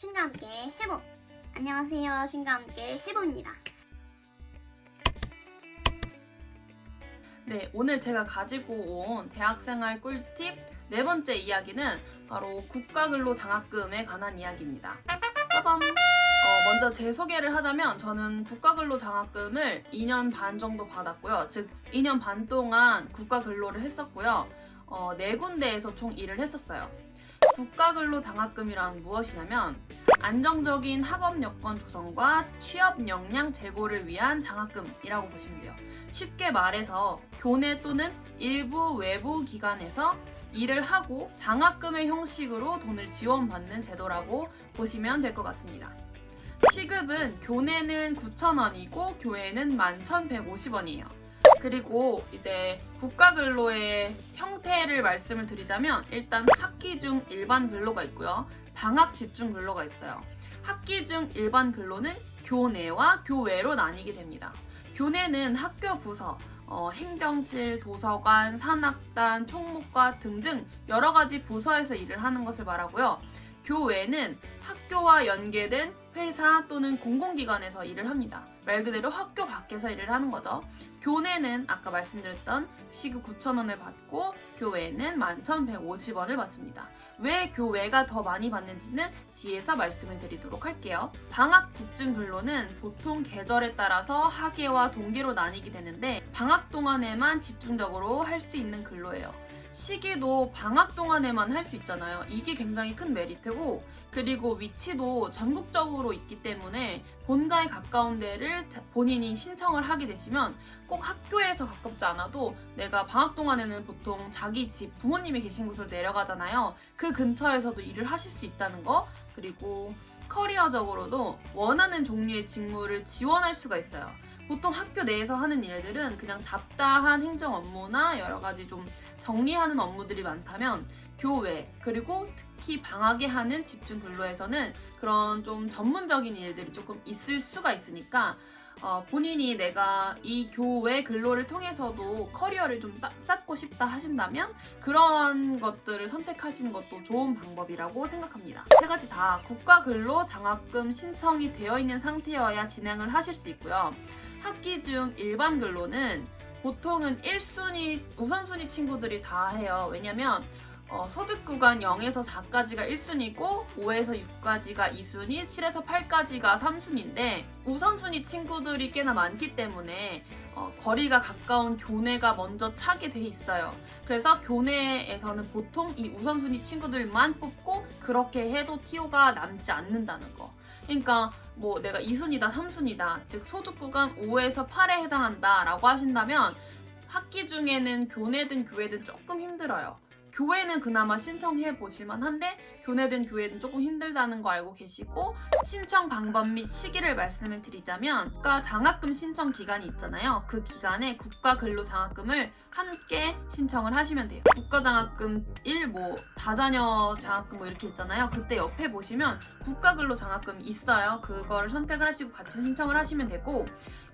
신과 함께 해봄! 안녕하세요, 신과 함께 해봄입니다. 네, 오늘 제가 가지고 온 대학생활 꿀팁 네 번째 이야기는 바로 국가근로장학금에 관한 이야기입니다. 빠밤! 먼저 제 소개를 하자면 저는 국가근로장학금을 2년 반 정도 받았고요. 즉 2년 반 동안 국가근로를 했었고요. 4군데에서 총 일을 했었어요. 국가근로장학금이란 무엇이냐면 안정적인 학업 여건 조성과 취업 역량 제고를 위한 장학금이라고 보시면 돼요. 쉽게 말해서 교내 또는 일부 외부 기관에서 일을 하고 장학금의 형식으로 돈을 지원받는 제도라고 보시면 될 것 같습니다. 시급은 교내는 9,000원이고 교외는 11,150원이에요. 그리고 이제 국가근로의 형태를 말씀을 드리자면 일단 학기 중 일반 근로가 있고요. 방학 집중 근로가 있어요. 학기 중 일반 근로는 교내와 교외로 나뉘게 됩니다. 교내는 학교 부서, 행정실, 도서관, 산악단, 총무과 등등 여러 가지 부서에서 일을 하는 것을 말하고요. 교외는 학교와 연계된 회사 또는 공공기관에서 일을 합니다. 말 그대로 학교 밖에서 일을 하는 거죠. 교내는 아까 말씀드렸던 시급 9,000원을 받고 교외는 11,150원을 받습니다. 왜 교외가 더 많이 받는지는 뒤에서 말씀을 드리도록 할게요. 방학 집중 근로는 보통 계절에 따라서 학예와 동기로 나뉘게 되는데 방학 동안에만 집중적으로 할 수 있는 근로예요. 시기도 방학 동안에만 할 수 있잖아요. 이게 굉장히 큰 메리트고, 그리고 위치도 전국적으로 있기 때문에 본가에 가까운 데를 본인이 신청을 하게 되시면 꼭 학교에서 가깝지 않아도 내가 방학 동안에는 보통 자기 집 부모님이 계신 곳으로 내려가잖아요. 그 근처에서도 일을 하실 수 있다는 거, 그리고 커리어적으로도 원하는 종류의 직무를 지원할 수가 있어요. 보통 학교 내에서 하는 일들은 그냥 잡다한 행정 업무나 여러 가지 좀 정리하는 업무들이 많다면 교외, 그리고 특히 방학에 하는 집중 근로에서는 그런 좀 전문적인 일들이 조금 있을 수가 있으니까 본인이 내가 이 교외 근로를 통해서도 커리어를 좀 쌓고 싶다 하신다면 그런 것들을 선택하시는 것도 좋은 방법이라고 생각합니다. 세 가지 다 국가근로장학금 신청이 되어 있는 상태여야 진행을 하실 수 있고요. 학기 중 일반 근로는 보통은 1순위, 우선순위 친구들이 다 해요. 왜냐면 소득 구간 0에서 4까지가 1순위고 5에서 6까지가 2순위, 7에서 8까지가 3순위인데 우선순위 친구들이 꽤나 많기 때문에 거리가 가까운 교내가 먼저 차게 돼 있어요. 그래서 교내에서는 보통 이 우선순위 친구들만 뽑고 그렇게 해도 TO가 남지 않는다는 거. 그러니까 뭐 내가 2순위다, 3순위다, 즉 소득 구간 5에서 8에 해당한다 라고 하신다면 학기 중에는 교내든 교외든 조금 힘들어요. 교외는 그나마 신청해 보실만 한데 교내든 교외든 조금 힘들다는 거 알고 계시고, 신청 방법 및 시기를 말씀을 드리자면 국가 장학금 신청 기간이 있잖아요. 그 기간에 국가근로장학금을 함께 신청을 하시면 돼요. 국가장학금 1, 뭐 다자녀 장학금 뭐 이렇게 있잖아요. 그때 옆에 보시면 국가근로장학금이 있어요. 그거를 선택을 하시고 같이 신청을 하시면 되고,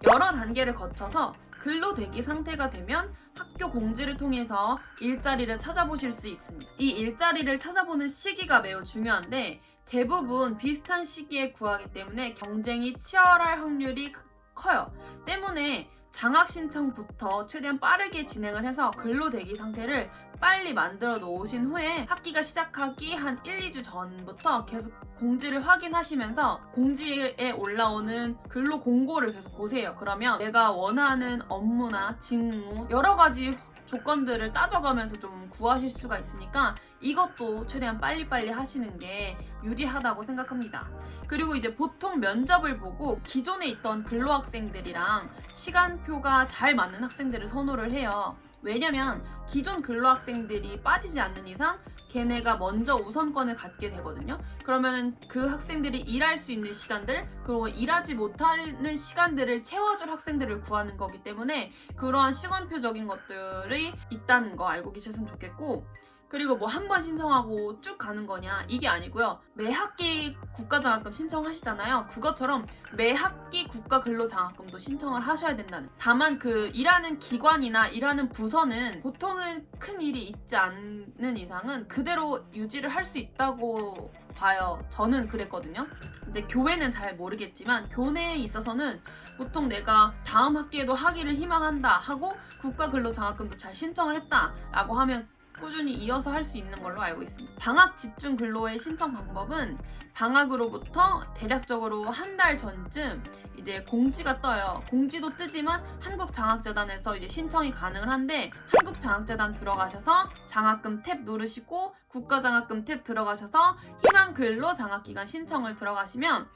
여러 단계를 거쳐서 근로대기 상태가 되면 학교 공지를 통해서 일자리를 찾아보실 수 있습니다. 이 일자리를 찾아보는 시기가 매우 중요한데 대부분 비슷한 시기에 구하기 때문에 경쟁이 치열할 확률이 커요. 때문에 장학 신청부터 최대한 빠르게 진행을 해서 근로대기 상태를 빨리 만들어 놓으신 후에 학기가 시작하기 한 1, 2주 전부터 계속 공지를 확인하시면서 공지에 올라오는 근로 공고를 계속 보세요. 그러면 내가 원하는 업무나 직무 여러 가지 조건들을 따져가면서 좀 구하실 수가 있으니까 이것도 최대한 빨리빨리 하시는 게 유리하다고 생각합니다. 그리고 이제 보통 면접을 보고 기존에 있던 근로학생들이랑 시간표가 잘 맞는 학생들을 선호를 해요. 왜냐면 기존 근로학생들이 빠지지 않는 이상 걔네가 먼저 우선권을 갖게 되거든요. 그러면 그 학생들이 일할 수 있는 시간들, 그리고 일하지 못하는 시간들을 채워줄 학생들을 구하는 거기 때문에 그러한 시간표적인 것들이 있다는 거 알고 계셨으면 좋겠고, 그리고 뭐 한 번 신청하고 쭉 가는 거냐 이게 아니고요. 매 학기 국가장학금 신청하시잖아요. 그것처럼 매 학기 국가근로장학금도 신청을 하셔야 된다는. 다만 그 일하는 기관이나 일하는 부서는 보통은 큰 일이 있지 않는 이상은 그대로 유지를 할 수 있다고 봐요. 저는 그랬거든요. 이제 교회는 잘 모르겠지만 교내에 있어서는 보통 내가 다음 학기에도 하기를 희망한다 하고 국가근로장학금도 잘 신청을 했다라고 하면 꾸준히 이어서 할 수 있는 걸로 알고 있습니다. 방학 집중 근로의 신청 방법은 방학으로부터 대략적으로 한 달 전쯤 이제 공지가 떠요. 공지도 뜨지만 한국장학재단에서 이제 신청이 가능을 한데 한국장학재단 들어가셔서 장학금 탭 누르시고 국가장학금 탭 들어가셔서 희망근로장학기간 신청을 들어가시면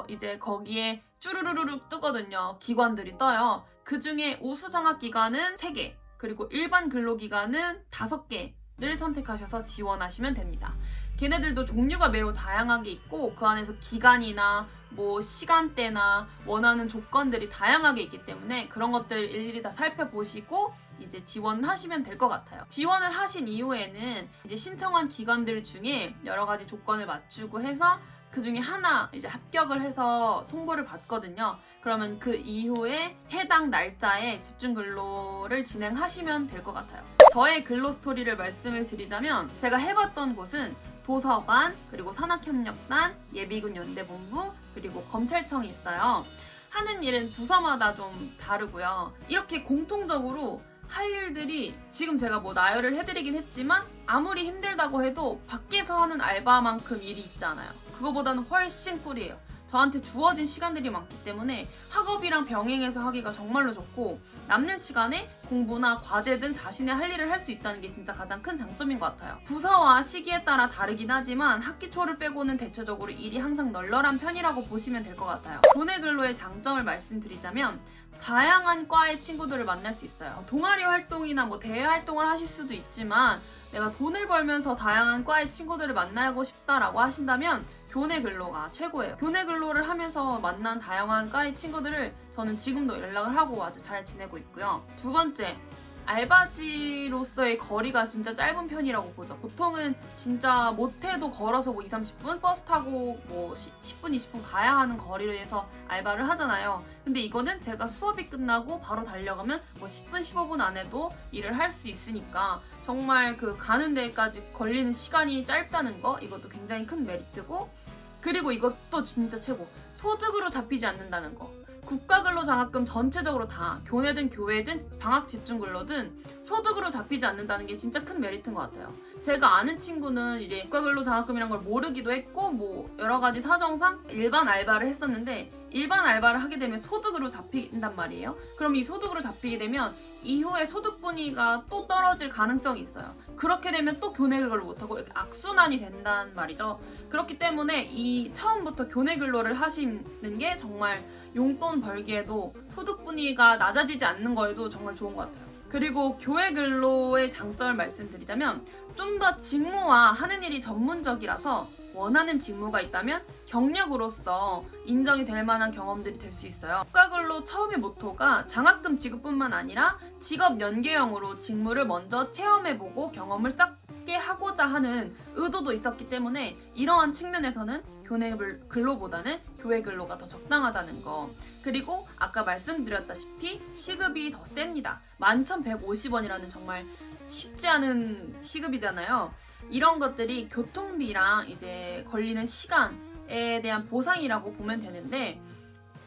이제 거기에 쭈루루룩 뜨거든요. 기관들이 떠요. 그 중에 우수장학기관은 3개, 그리고 일반 근로기관은 5개를 선택하셔서 지원하시면 됩니다. 걔네들도 종류가 매우 다양하게 있고 그 안에서 기간이나 뭐 시간대나 원하는 조건들이 다양하게 있기 때문에 그런 것들을 일일이 다 살펴보시고 이제 지원을 하시면 될 것 같아요. 지원을 하신 이후에는 이제 신청한 기관들 중에 여러 가지 조건을 맞추고 해서 그 중에 하나 이제 합격을 해서 통보를 받거든요. 그러면 그 이후에 해당 날짜에 집중 근로를 진행하시면 될 것 같아요. 저의 근로 스토리를 말씀을 드리자면 제가 해봤던 곳은 도서관, 그리고 산학협력단, 예비군 연대본부, 그리고 검찰청이 있어요. 하는 일은 부서마다 좀 다르고요. 이렇게 공통적으로 할 일들이 지금 제가 뭐 나열을 해드리긴 했지만 아무리 힘들다고 해도 밖에서 하는 알바만큼 일이 있지 않아요. 그거보다는 훨씬 꿀이에요. 저한테 주어진 시간들이 많기 때문에 학업이랑 병행해서 하기가 정말로 좋고 남는 시간에 공부나 과제 등 자신의 할 일을 할 수 있다는 게 진짜 가장 큰 장점인 것 같아요. 부서와 시기에 따라 다르긴 하지만 학기 초를 빼고는 대체적으로 일이 항상 널널한 편이라고 보시면 될 것 같아요. 교내 근로의 장점을 말씀드리자면 다양한 과의 친구들을 만날 수 있어요. 동아리 활동이나 뭐 대외 활동을 하실 수도 있지만 내가 돈을 벌면서 다양한 과의 친구들을 만나고 싶다라고 하신다면 교내 근로가 최고예요. 교내 근로를 하면서 만난 다양한 과의 친구들을 저는 지금도 연락을 하고 아주 잘 지내고 있고요. 두 번째, 알바지로서의 거리가 진짜 짧은 편이라고 보죠. 보통은 진짜 못해도 걸어서 뭐 20-30분, 버스 타고 뭐 10분, 20분 가야 하는 거리에서 알바를 하잖아요. 근데 이거는 제가 수업이 끝나고 바로 달려가면 뭐 10분, 15분 안에도 일을 할 수 있으니까 정말 그 가는 데까지 걸리는 시간이 짧다는 거, 이것도 굉장히 큰 메리트고, 그리고 이것도 진짜 최고, 소득으로 잡히지 않는다는 거. 국가근로장학금 전체적으로 다 교내든 교회든 방학집중근로든 소득으로 잡히지 않는다는 게 진짜 큰 메리트인 것 같아요. 제가 아는 친구는 이제 국가근로장학금이란 걸 모르기도 했고 뭐 여러 가지 사정상 일반 알바를 했었는데 일반 알바를 하게 되면 소득으로 잡힌단 말이에요. 그럼 이 소득으로 잡히게 되면 이후에 소득 분위기가 또 떨어질 가능성이 있어요. 그렇게 되면 또 교내 근로를 못하고 이렇게 악순환이 된단 말이죠. 그렇기 때문에 이 처음부터 교내 근로를 하시는 게 정말 용돈 벌기에도 소득 분위기가 낮아지지 않는 거에도 정말 좋은 것 같아요. 그리고 교회 근로의 장점을 말씀드리자면 좀 더 직무와 하는 일이 전문적이라서 원하는 직무가 있다면 경력으로서 인정이 될 만한 경험들이 될 수 있어요. 국가근로 처음의 모토가 장학금 지급뿐만 아니라 직업 연계형으로 직무를 먼저 체험해보고 경험을 쌓게 하고자 하는 의도도 있었기 때문에 이러한 측면에서는 교내 근로보다는 교회 근로가 더 적당하다는 거. 그리고 아까 말씀드렸다시피 시급이 더 셉니다. 11,150원이라는 정말 쉽지 않은 시급이잖아요. 이런 것들이 교통비랑 이제 걸리는 시간에 대한 보상이라고 보면 되는데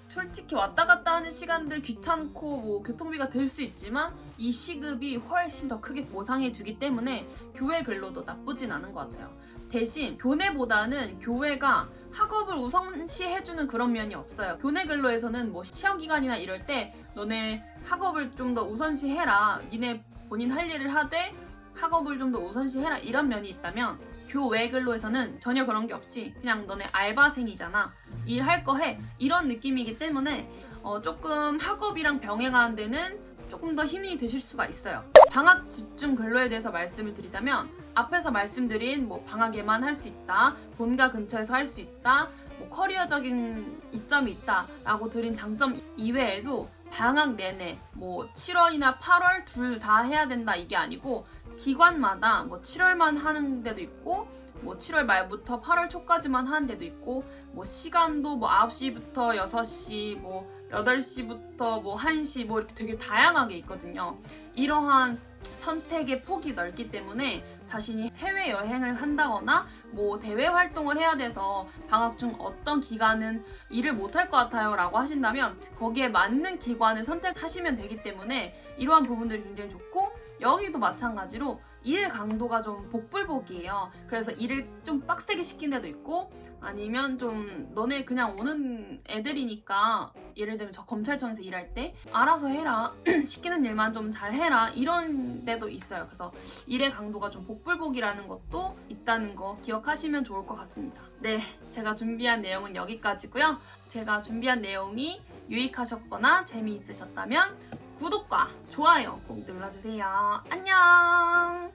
솔직히 왔다 갔다 하는 시간들 귀찮고 뭐 교통비가 들 수 있지만 이 시급이 훨씬 더 크게 보상해주기 때문에 교회 근로도 나쁘진 않은 것 같아요. 대신 교내보다는 교회가 학업을 우선시해주는 그런 면이 없어요. 교내 근로에서는 뭐 시험 기간이나 이럴 때 너네 학업을 좀 더 우선시해라, 니네 본인 할 일을 하되 학업을 좀 더 우선시해라, 이런 면이 있다면 교외 근로에서는 전혀 그런 게 없이 그냥 너네 알바생이잖아, 일할 거 해, 이런 느낌이기 때문에 조금 학업이랑 병행하는 데는 조금 더 힘이 드실 수가 있어요. 방학 집중 근로에 대해서 말씀을 드리자면 앞에서 말씀드린 뭐 방학에만 할 수 있다, 본가 근처에서 할 수 있다, 뭐 커리어적인 이점이 있다 라고 드린 장점 이외에도 방학 내내 뭐 7월이나 8월 둘 다 해야 된다 이게 아니고 기관마다 뭐 7월만 하는 데도 있고 뭐 7월 말부터 8월 초까지만 하는 데도 있고 뭐 시간도 뭐 9시부터 6시 뭐 8시부터 뭐 1시 뭐 이렇게 되게 다양하게 있거든요. 이러한 선택의 폭이 넓기 때문에 자신이 해외여행을 한다거나 뭐 대외 활동을 해야 돼서 방학 중 어떤 기간은 일을 못할 것 같아요 라고 하신다면 거기에 맞는 기관을 선택하시면 되기 때문에 이러한 부분들이 굉장히 좋고, 여기도 마찬가지로 일 강도가 좀 복불복이에요. 그래서 일을 좀 빡세게 시킨 데도 있고, 아니면 좀 너네 그냥 오는 애들이니까 예를 들면 저 검찰청에서 일할 때 알아서 해라 시키는 일만 좀 잘 해라 이런 데도 있어요. 그래서 일의 강도가 좀 복불복이라는 것도 있다는 거 기억하시면 좋을 것 같습니다. 네, 제가 준비한 내용은 여기까지고요. 제가 준비한 내용이 유익하셨거나 재미있으셨다면 구독과 좋아요 꼭 눌러주세요. 안녕.